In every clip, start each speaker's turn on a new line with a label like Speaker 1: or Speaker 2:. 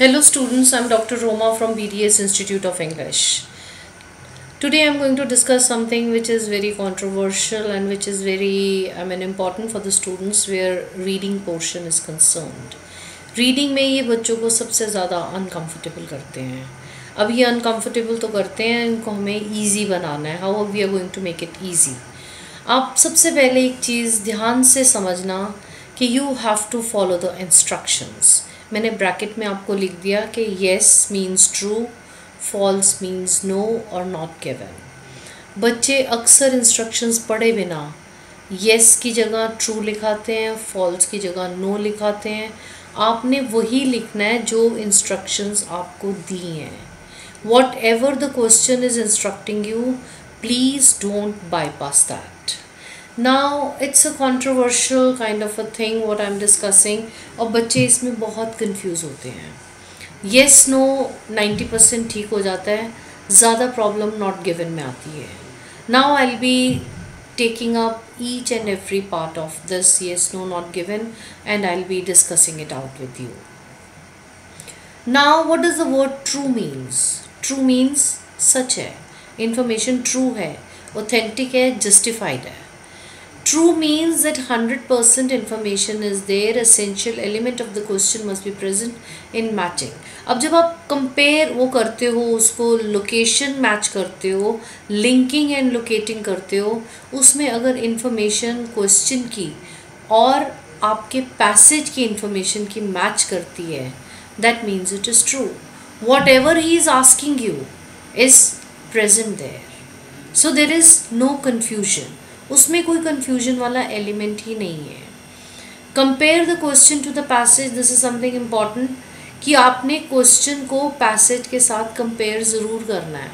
Speaker 1: Hello students, I'm Dr. Roma from BDS Institute of English. Today I'm going to discuss something which is very controversial and which is very important for the students where reading portion is concerned. Reading में ये बच्चों को सबसे ज़्यादा uncomfortable करते हैं. अब ये uncomfortable तो करते हैं, इनको हमें easy बनाना है. How we are going to make it easy? आप सबसे पहले एक चीज़ ध्यान से समझना कि you have to follow the instructions. मैंने ब्रैकेट में आपको लिख दिया कि yes means true, false means no और not given. बच्चे अक्सर इंस्ट्रक्शंस पढ़े बिना yes की जगह true लिखाते हैं, false की जगह no लिखाते हैं. आपने वही लिखना है जो इंस्ट्रक्शंस आपको दी हैं. Whatever the question is instructing you, please don't bypass that. Now it's a controversial kind of a thing what I'm discussing और बच्चे इसमें बहुत confuse होते हैं. Yes no 90% ठीक हो जाता है, ज़्यादा problem not given में आती है. Now I'll be taking up each and every part of this yes no not given and I'll be discussing it out with you. Now what does the word true means? True means सच है, information true है, authentic है, justified है. True means that 100% information is there, essential element of the question must be present in matching. अब जब आप compare वो करते हो, उसको location match करते हो, linking and locating करते हो, उसमें अगर information question की और आपके passage की information की match करती है, that means it is true. Whatever he is asking you is present there. So there is no confusion. उसमें कोई confusion वाला element ही नहीं है. Compare the question to the passage. This is something important कि आपने question को passage के साथ compare ज़रूर करना है.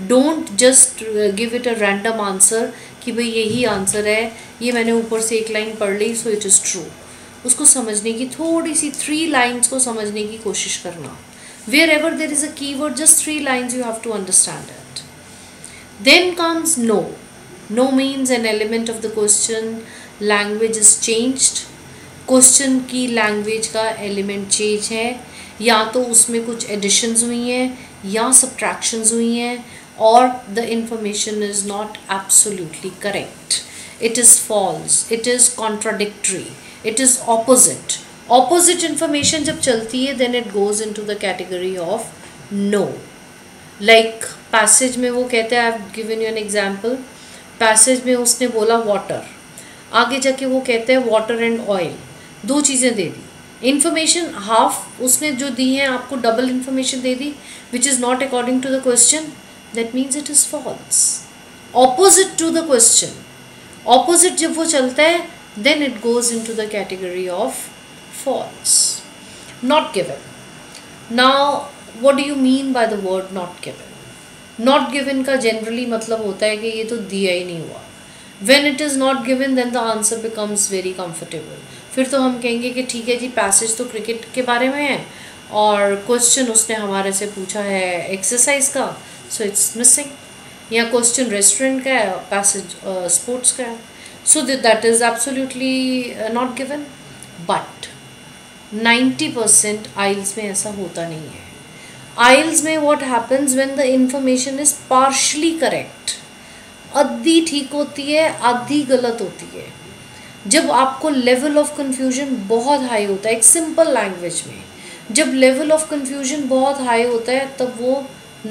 Speaker 1: Don't just give it a random answer कि भाई यही answer है, ये मैंने ऊपर से एक line पढ़ ली so it is true. उसको समझने की थोड़ी सी 3 lines को समझने की कोशिश करना. Wherever there is a keyword, just 3 lines you have to understand it. Then comes no. No means an element of the question, language is changed. Question की language का element change है, या तो उसमें कुछ additions हुई हैं या subtractions हुई हैं, और the information is not absolutely correct. It is false. It is contradictory. It is opposite. Opposite information जब चलती है then it goes into the category of no. Like passage में वो कहते हैं, I have given you an example. Passage में उसने बोला वाटर, आगे जाके वो कहते हैं वाटर एंड ऑयल, दो चीज़ें दे दी. इन्फॉर्मेशन हाफ उसने जो दी है आपको डबल इन्फॉर्मेशन दे दी which is not according to the question. That means it is false. Opposite to the question, opposite जब वो चलता है then it goes into the category of false. Not given. Now what do you mean by the word not given? Not given का generally मतलब होता है कि ये तो दिया ही नहीं हुआ. When it is not given then the answer becomes very comfortable. फिर तो हम कहेंगे कि ठीक है जी, पैसेज तो क्रिकेट के बारे में है और क्वेश्चन उसने हमारे से पूछा है एक्सरसाइज का, सो इट्स मिसिंग. या क्वेश्चन रेस्टोरेंट का है, पैसेज स्पोर्ट्स का है, so that is absolutely not given. But 90% आइल्स में ऐसा होता नहीं है. IELTS में what happens when the information is partially correct, आधी ठीक होती है आधी गलत होती है. जब आपको level of confusion बहुत हाई होता है, एक simple language में जब level of confusion बहुत हाई होता है तब वो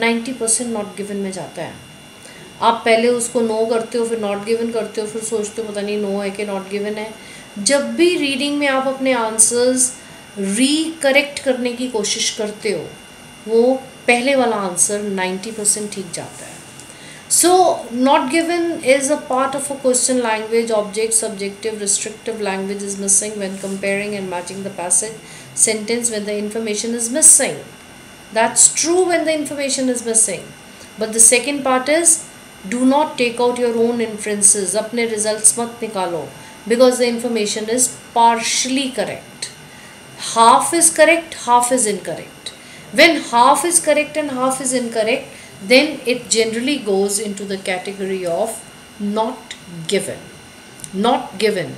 Speaker 1: 90% not given में जाता है. आप पहले उसको no करते हो, फिर not given करते हो, फिर सोचते हो पता नहीं no है कि not given है. जब भी reading में आप अपने answers recorrect करने की कोशिश करते हो, वो पहले वाला आंसर 90% ठीक जाता है. So not given is a part of a question language. Object, subjective, restrictive language is missing when comparing and matching the passage sentence when the information is missing. That's true when the information is missing. But the second part is do not take out your own inferences. अपने results मत निकालो because the information is partially correct. Half is correct, half is incorrect. When half is correct and half is incorrect, then it generally goes into the category of not given. Not given.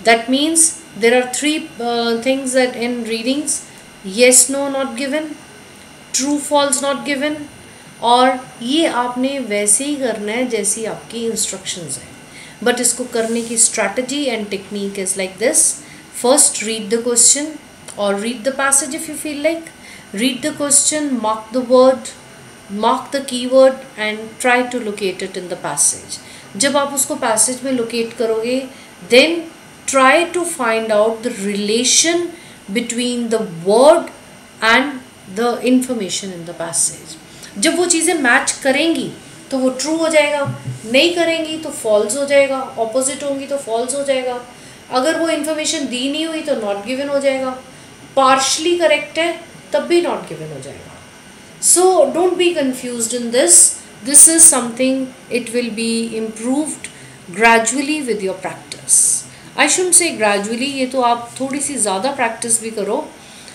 Speaker 1: That means there are three things that in readings yes no not given, true false not given, और ये आपने वैसे ही करना है जैसी आपकी instructions हैं. But इसको करने की strategy and technique is like this. First read the question और read the passage if you feel like. Read the question, mark the word, mark the keyword and try to locate it in the passage. जब आप उसको passage में locate करोगे, then try to find out the relation between the word and the information in the passage. जब वो चीज़ें match करेंगी तो वो ट्रू हो जाएगा, नहीं करेंगी तो फॉल्स हो जाएगा, ऑपोजिट होंगी तो फॉल्स हो जाएगा. अगर वो इन्फॉर्मेशन दी नहीं हुई तो नॉट गिवन हो जाएगा, पार्शली करेक्ट है तब भी नॉट गिवन हो जाएगा. So don't be confused in this. This is something it will be improved gradually with your practice. I shouldn't say gradually, ये तो आप थोड़ी सी ज़्यादा प्रैक्टिस भी करो.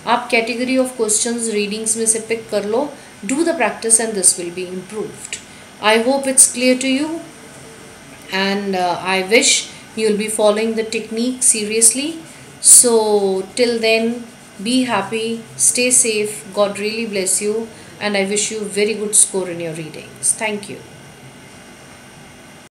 Speaker 1: आप कैटेगरी ऑफ क्वेश्चंस रीडिंग्स में से पिक कर लो. Do the practice and this will be improved. I hope it's clear to you, and I wish you'll be following the technique seriously. So till then, be happy, stay safe, God really bless you, and I wish you very good score in your readings. Thank you.